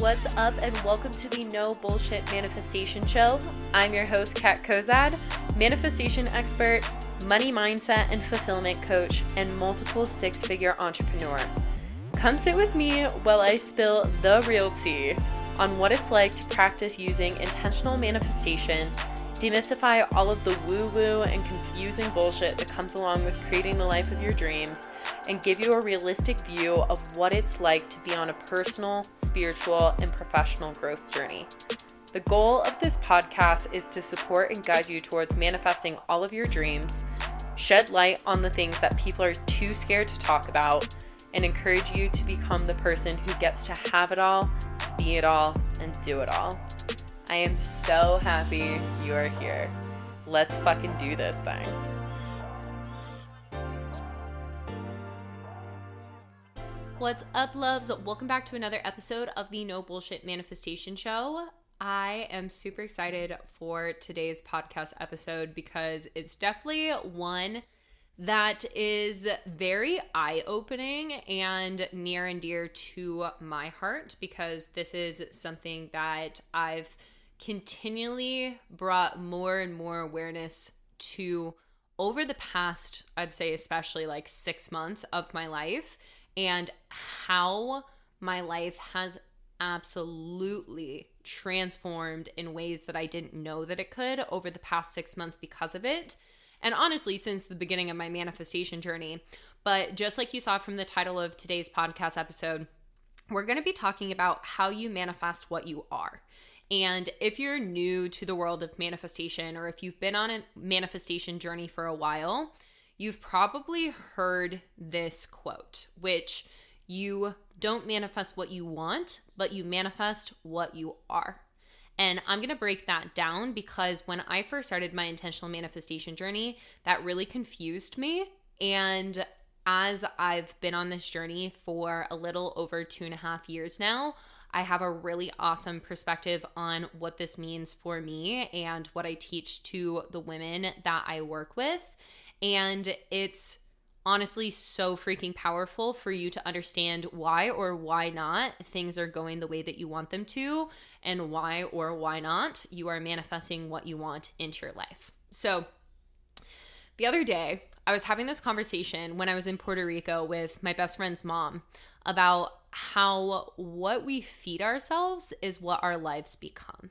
What's up, and welcome to the No Bullshit Manifestation Show. I'm your host, Kat Kozad, manifestation expert, money mindset and fulfillment coach, and multiple six-figure entrepreneur. Come sit with me while I spill the real tea on what it's like to practice using intentional manifestation, demystify all of the woo-woo and confusing bullshit that comes along with creating the life of your dreams, and give you a realistic view of what it's like to be on a personal, spiritual, and professional growth journey. The goal of this podcast is to support and guide you towards manifesting all of your dreams, shed light on the things that people are too scared to talk about, and encourage you to become the person who gets to have it all, be it all, and do it all. I am so happy you are here. Let's fucking do this thing. What's up, loves? Welcome back to another episode of the No Bullshit Manifestation Show. I am super excited for today's podcast episode because it's definitely one that is very eye-opening and near and dear to my heart, because this is something that I've continually brought more and more awareness to over the past, I'd say especially like 6 months of my life, and how my life has absolutely transformed in ways that I didn't know that it could over the past 6 months because of it. And honestly, since the beginning of my manifestation journey. But just like you saw from the title of today's podcast episode, we're going to be talking about how you manifest what you are. And if you're new to the world of manifestation, or if you've been on a manifestation journey for a while, you've probably heard this quote, which you don't manifest what you want, but you manifest what you are. And I'm going to break that down because when I first started my intentional manifestation journey, that really confused me. And as I've been on this journey for a little over 2.5 years now, I have a really awesome perspective on what this means for me and what I teach to the women that I work with. And it's honestly so freaking powerful for you to understand why or why not things are going the way that you want them to, and why or why not you are manifesting what you want into your life. So the other day, I was having this conversation when I was in Puerto Rico with my best friend's mom about how what we feed ourselves is what our lives become.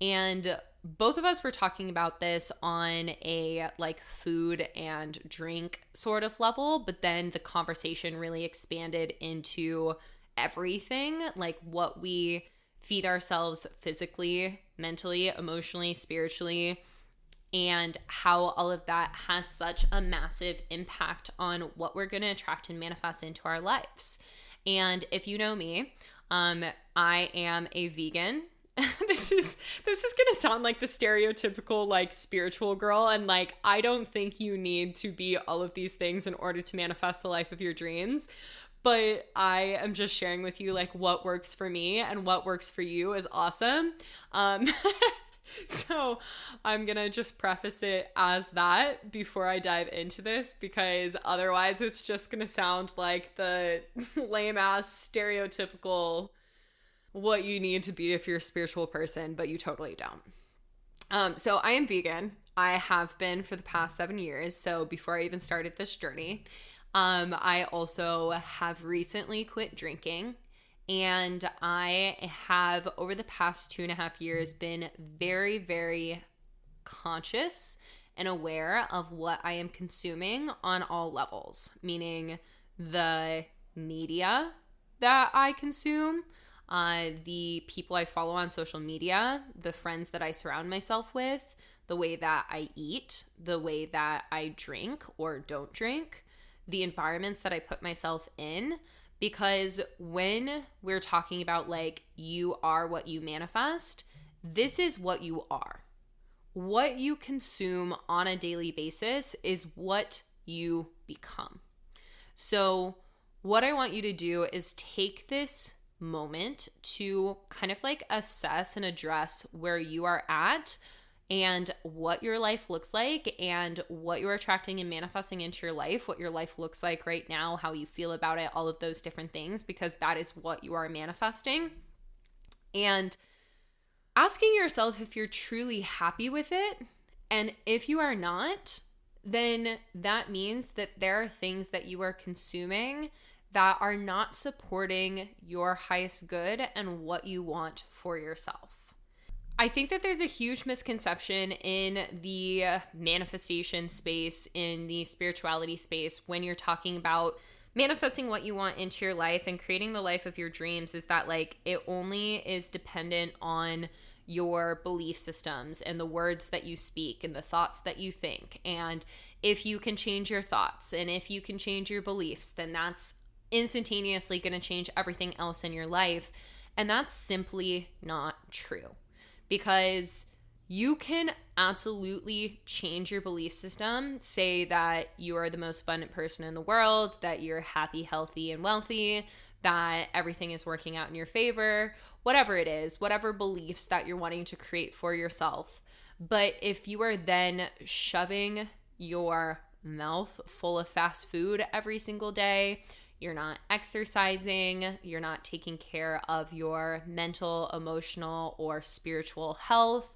And both of us were talking about this on a like food and drink sort of level, but then the conversation really expanded into everything, like what we feed ourselves physically, mentally, emotionally, spiritually, and how all of that has such a massive impact on what we're going to attract and manifest into our lives. And if you know me, I am a vegan. This is gonna sound like the stereotypical like spiritual girl, and like I don't think you need to be all of these things in order to manifest the life of your dreams, but I am just sharing with you like what works for me, and what works for you is awesome. So I'm gonna just preface it as that before I dive into this, because otherwise it's just gonna sound like the lame ass stereotypical what you need to be if you're a spiritual person, but you totally don't. So I am vegan. I have been for the past 7 years. So before I even started this journey, I also have recently quit drinking. And I have, over the past 2.5 years, been very, very conscious and aware of what I am consuming on all levels, meaning the media that I consume, the people I follow on social media, the friends that I surround myself with, the way that I eat, the way that I drink or don't drink, the environments that I put myself in. Because when we're talking about like you are what you manifest, this is what you are. What you consume on a daily basis is what you become. So what I want you to do is take this moment to kind of like assess and address where you are at and what your life looks like and what you're attracting and manifesting into your life, what your life looks like right now, how you feel about it, all of those different things, because that is what you are manifesting. And asking yourself if you're truly happy with it. And if you are not, then that means that there are things that you are consuming that are not supporting your highest good and what you want for yourself. I think that there's a huge misconception in the manifestation space, in the spirituality space, when you're talking about manifesting what you want into your life and creating the life of your dreams, is that like it only is dependent on your belief systems and the words that you speak and the thoughts that you think. And if you can change your thoughts and if you can change your beliefs, then that's instantaneously going to change everything else in your life. And that's simply not true, because you can absolutely change your belief system. Say that you are the most abundant person in the world, that you're happy, healthy, and wealthy, that everything is working out in your favor, whatever it is, whatever beliefs that you're wanting to create for yourself. But if you are then shoving your mouth full of fast food every single day, you're not exercising, you're not taking care of your mental, emotional, or spiritual health,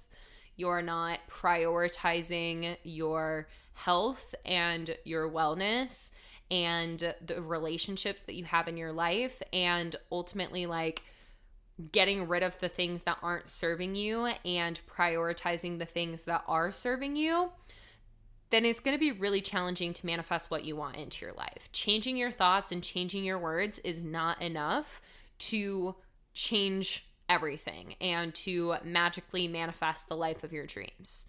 you're not prioritizing your health and your wellness and the relationships that you have in your life, and ultimately like getting rid of the things that aren't serving you and prioritizing the things that are serving you, then it's going to be really challenging to manifest what you want into your life. Changing your thoughts and changing your words is not enough to change everything and to magically manifest the life of your dreams.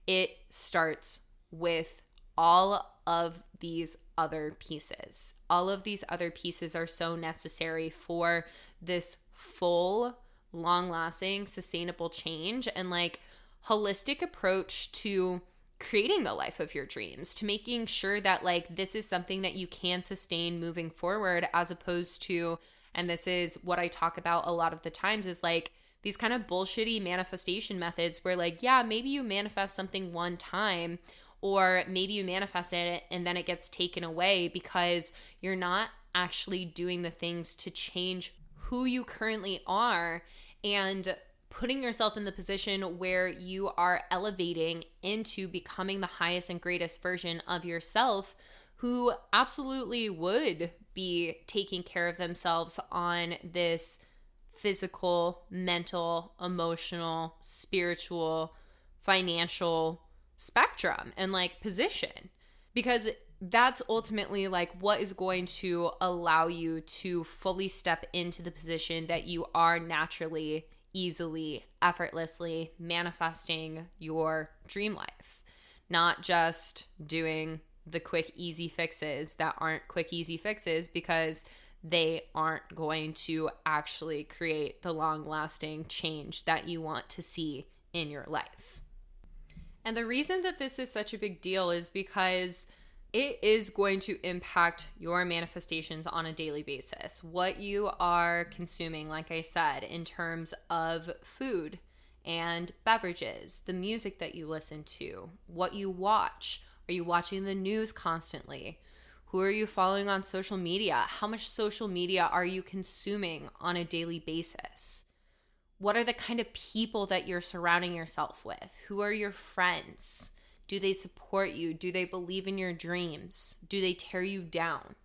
It starts with all of these other pieces. All of these other pieces are so necessary for this full, long-lasting, sustainable change and like holistic approach to creating the life of your dreams, to making sure that like this is something that you can sustain moving forward, as opposed to, and this is what I talk about a lot of the times, is like these kind of bullshitty manifestation methods where like, yeah, maybe you manifest something one time, or maybe you manifest it and then it gets taken away because you're not actually doing the things to change who you currently are and putting yourself in the position where you are elevating into becoming the highest and greatest version of yourself, who absolutely would be taking care of themselves on this physical, mental, emotional, spiritual, financial spectrum and like position. Because that's ultimately like what is going to allow you to fully step into the position that you are naturally, easily, effortlessly manifesting your dream life. Not just doing the quick, easy fixes that aren't quick, easy fixes, because they aren't going to actually create the long-lasting change that you want to see in your life. And the reason that this is such a big deal is because it is going to impact your manifestations on a daily basis. What you are consuming, like I said, in terms of food and beverages, the music that you listen to, what you watch. Are you watching the news constantly? Who are you following on social media? How much social media are you consuming on a daily basis? What are the kind of people that you're surrounding yourself with? Who are your friends? Do they support you? Do they believe in your dreams? Do they tear you down?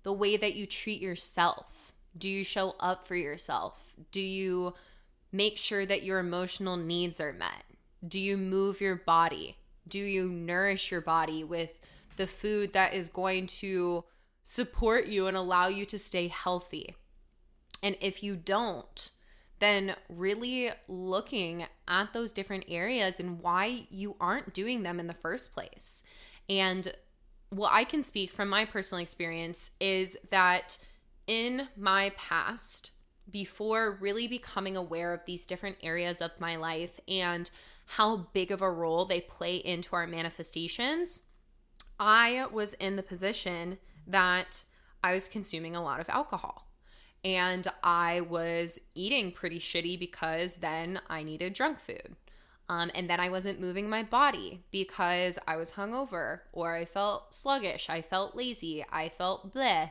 The way that you treat yourself. Do you show up for yourself? Do you make sure that your emotional needs are met? Do you move your body? Do you nourish your body with the food that is going to support you and allow you to stay healthy? And if you don't, then really looking at those different areas and why you aren't doing them in the first place. And what I can speak from my personal experience is that in my past, before really becoming aware of these different areas of my life and how big of a role they play into our manifestations, I was in the position that I was consuming a lot of alcohol. And I was eating pretty shitty because then I needed junk food. And then I wasn't moving my body because I was hungover, or I felt sluggish, I felt lazy, I felt bleh.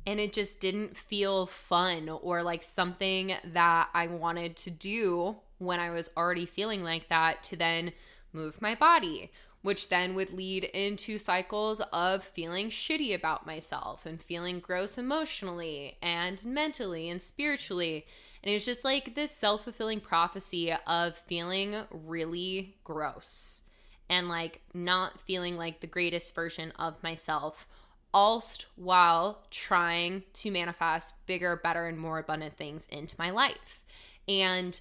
and it just didn't feel fun or like something that I wanted to do when I was already feeling like that, to then move my body, which then would lead into cycles of feeling shitty about myself and feeling gross emotionally and mentally and spiritually. And it was just like this self-fulfilling prophecy of feeling really gross and like not feeling like the greatest version of myself, all while trying to manifest bigger, better, and more abundant things into my life. And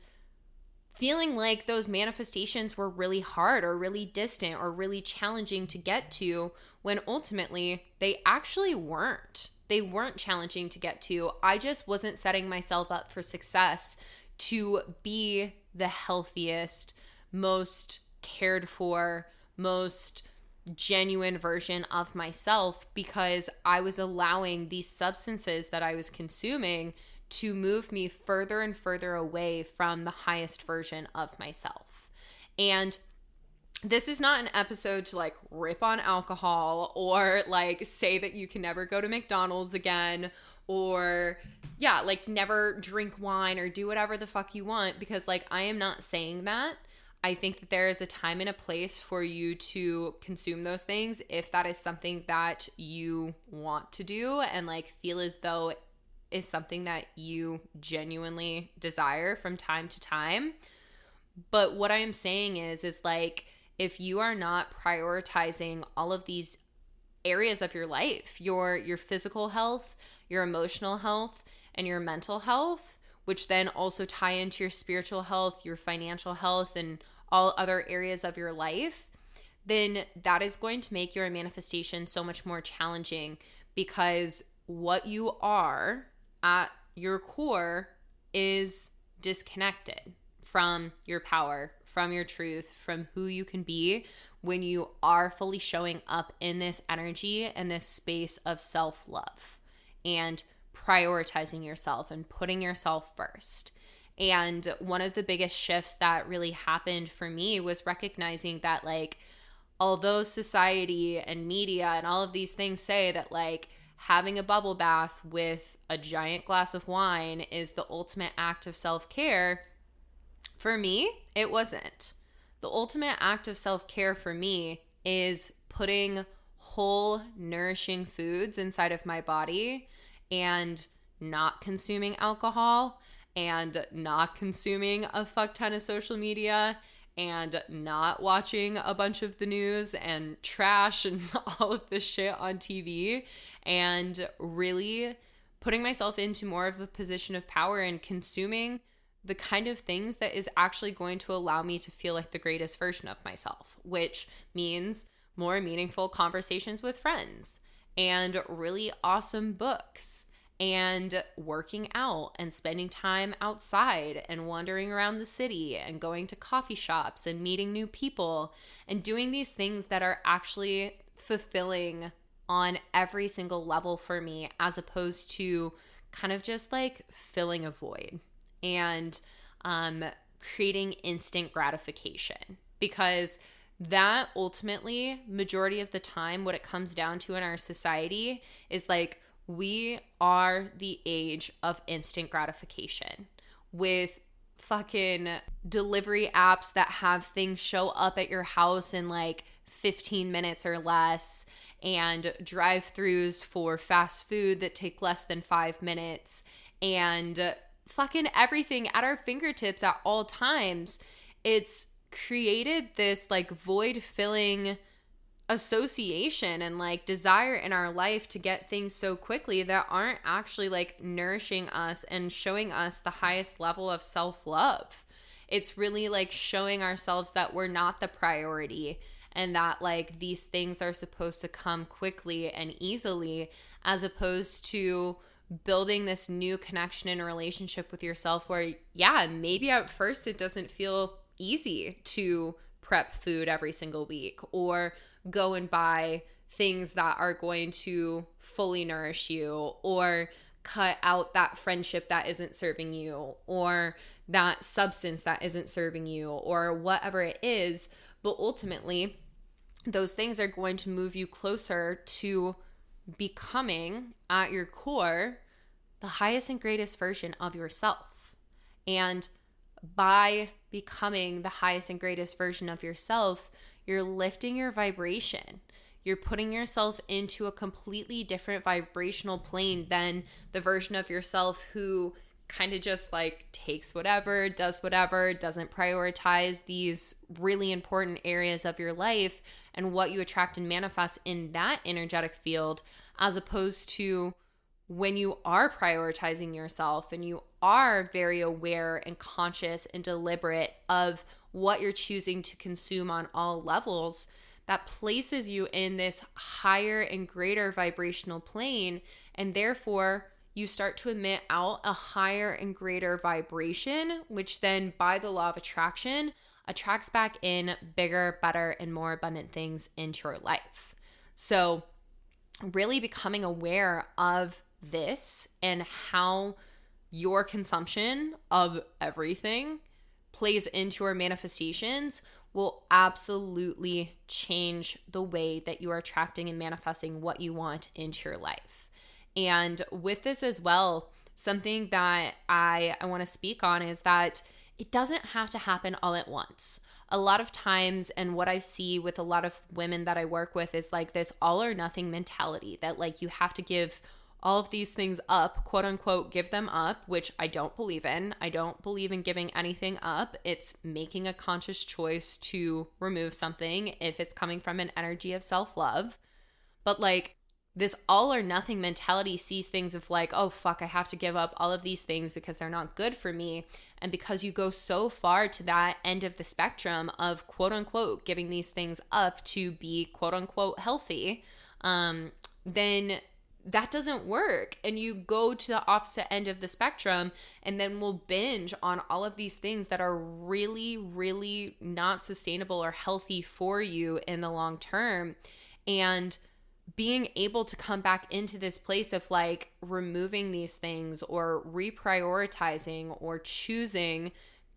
feeling like those manifestations were really hard or really distant or really challenging to get to, when ultimately they actually weren't. They weren't challenging to get to. I just wasn't setting myself up for success to be the healthiest, most cared for, most genuine version of myself, because I was allowing these substances that I was consuming to move me further and further away from the highest version of myself. And this is not an episode to like rip on alcohol or like say that you can never go to McDonald's again, or like never drink wine or do whatever the fuck you want, because like I am not saying that. I think that there is a time and a place for you to consume those things if that is something that you want to do and like feel as though it is something that you genuinely desire from time to time. But what I am saying is like, if you are not prioritizing all of these areas of your life, your physical health, your emotional health, and your mental health, which then also tie into your spiritual health, your financial health, and all other areas of your life, then that is going to make your manifestation so much more challenging, because what you are at your core is disconnected from your power, from your truth, from who you can be when you are fully showing up in this energy and this space of self-love and prioritizing yourself and putting yourself first. And one of the biggest shifts that really happened for me was recognizing that, like, although society and media and all of these things say that like having a bubble bath with a giant glass of wine is the ultimate act of self-care, for me, it wasn't. The ultimate act of self-care for me is putting whole, nourishing foods inside of my body and not consuming alcohol and not consuming a fuck ton of social media and not watching a bunch of the news and trash and all of this shit on TV, and really putting myself into more of a position of power and consuming the kind of things that is actually going to allow me to feel like the greatest version of myself, which means more meaningful conversations with friends and really awesome books and working out and spending time outside and wandering around the city and going to coffee shops and meeting new people and doing these things that are actually fulfilling on every single level for me, as opposed to kind of just like filling a void and creating instant gratification. Because that ultimately, majority of the time, what it comes down to in our society is like, we are the age of instant gratification, with fucking delivery apps that have things show up at your house in like 15 minutes or less, and drive-thrus for fast food that take less than 5 minutes, and fucking everything at our fingertips at all times. It's created this like void-filling association and like desire in our life to get things so quickly that aren't actually like nourishing us and showing us the highest level of self-love. It's really like showing ourselves that we're not the priority and that like these things are supposed to come quickly and easily, as opposed to building this new connection and relationship with yourself where, yeah, maybe at first it doesn't feel easy to prep food every single week or go and buy things that are going to fully nourish you, or cut out that friendship that isn't serving you, or that substance that isn't serving you, or whatever it is. But ultimately, those things are going to move you closer to becoming at your core the highest and greatest version of yourself. And by becoming the highest and greatest version of yourself, you're lifting your vibration. You're putting yourself into a completely different vibrational plane than the version of yourself who kind of just like takes whatever, does whatever, doesn't prioritize these really important areas of your life and what you attract and manifest in that energetic field, as opposed to when you are prioritizing yourself and you are very aware and conscious and deliberate of what you're choosing to consume on all levels, that places you in this higher and greater vibrational plane, and therefore you start to emit out a higher and greater vibration, which then by the law of attraction attracts back in bigger, better, and more abundant things into your life. So really becoming aware of this and how your consumption of everything plays into your manifestations will absolutely change the way that you are attracting and manifesting what you want into your life. And with this as well, something that I want to speak on is that it doesn't have to happen all at once. A lot of times, and what I see with a lot of women that I work with is like this all or nothing mentality that like you have to give all of these things up, quote unquote, give them up, which I don't believe in. I don't believe in giving anything up. It's making a conscious choice to remove something if it's coming from an energy of self-love. But like this all or nothing mentality sees things of like, oh, fuck, I have to give up all of these things because they're not good for me. And because you go so far to that end of the spectrum of quote unquote giving these things up to be quote unquote healthy, then that doesn't work. And you go to the opposite end of the spectrum and then we'll binge on all of these things that are really, really not sustainable or healthy for you in the long term. And being able to come back into this place of like removing these things or reprioritizing or choosing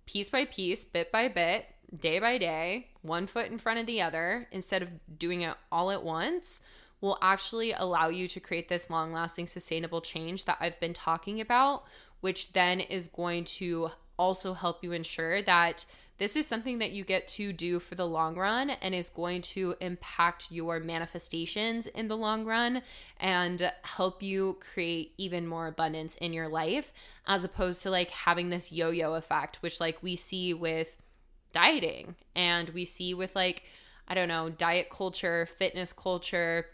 piece by piece, bit by bit, day by day, one foot in front of the other, instead of doing it all at once, will actually allow you to create this long-lasting, sustainable change that I've been talking about, which then is going to also help you ensure that this is something that you get to do for the long run and is going to impact your manifestations in the long run and help you create even more abundance in your life, as opposed to like having this yo-yo effect, which like we see with dieting and we see with like, I don't know, diet culture, fitness culture,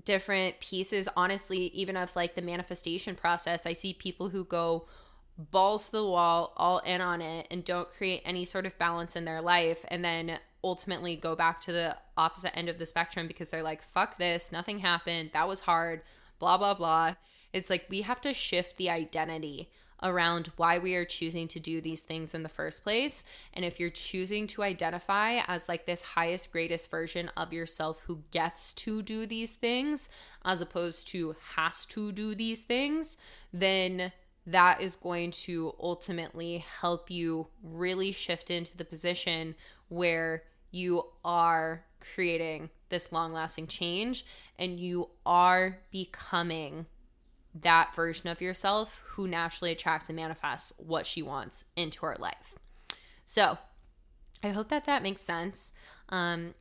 different pieces, honestly, even of like the manifestation process. I see people who go balls to the wall, all in on it, and don't create any sort of balance in their life, and then ultimately go back to the opposite end of the spectrum because they're like, fuck this, nothing happened, that was hard, blah, blah, blah. It's like we have to shift the identity around why we are choosing to do these things in the first place. And if you're choosing to identify as like this highest, greatest version of yourself who gets to do these things as opposed to has to do these things, then that is going to ultimately help you really shift into the position where you are creating this long-lasting change and you are becoming that version of yourself who naturally attracts and manifests what she wants into her life. So I hope that that makes sense. And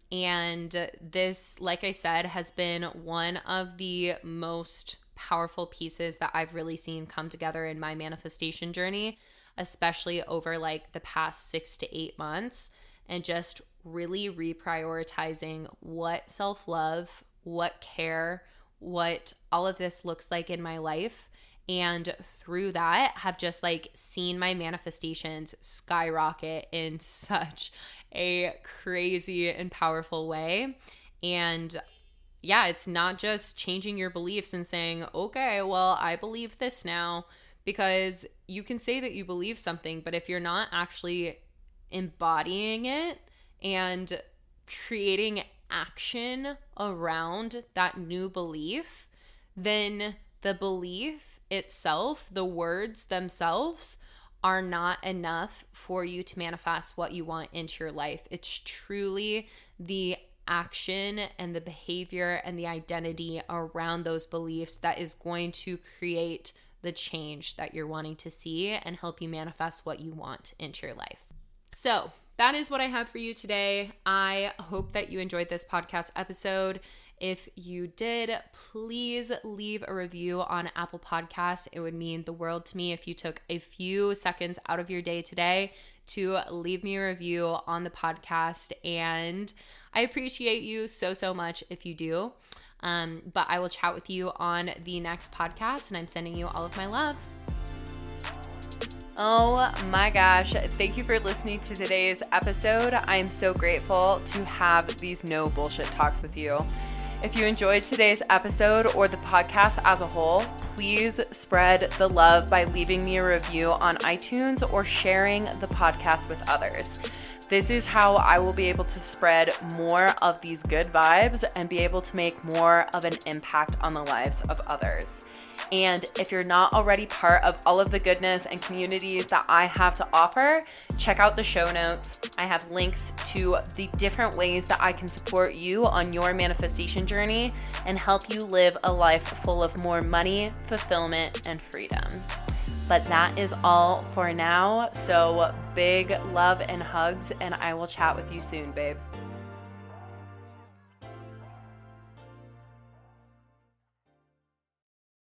this, like I said, has been one of the most powerful pieces that I've really seen come together in my manifestation journey, especially over like the past 6 to 8 months, and just really reprioritizing what self-love, what care, what all of this looks like in my life. And through that have just like seen my manifestations skyrocket in such a crazy and powerful way. And yeah, it's not just changing your beliefs and saying, okay, well, I believe this now, because you can say that you believe something, but if you're not actually embodying it and creating action around that new belief, then the belief itself, the words themselves, are not enough for you to manifest what you want into your life. It's truly the action and the behavior and the identity around those beliefs that is going to create the change that you're wanting to see and help you manifest what you want into your life. So that is what I have for you today. I hope that you enjoyed this podcast episode. If you did, please leave a review on Apple Podcasts. It would mean the world to me if you took a few seconds out of your day today to leave me a review on the podcast. And I appreciate you so much if you do. But I will chat with you on the next podcast, and I'm sending you all of my love. Oh my gosh, thank you for listening to today's episode. I am so grateful to have these no bullshit talks with you. If you enjoyed today's episode or the podcast as a whole, please spread the love by leaving me a review on iTunes or sharing the podcast with others. This is how I will be able to spread more of these good vibes and be able to make more of an impact on the lives of others. And if you're not already part of all of the goodness and communities that I have to offer, check out the show notes. I have links to the different ways that I can support you on your manifestation journey and help you live a life full of more money, fulfillment, and freedom. But that is all for now. So big love and hugs, and I will chat with you soon, babe.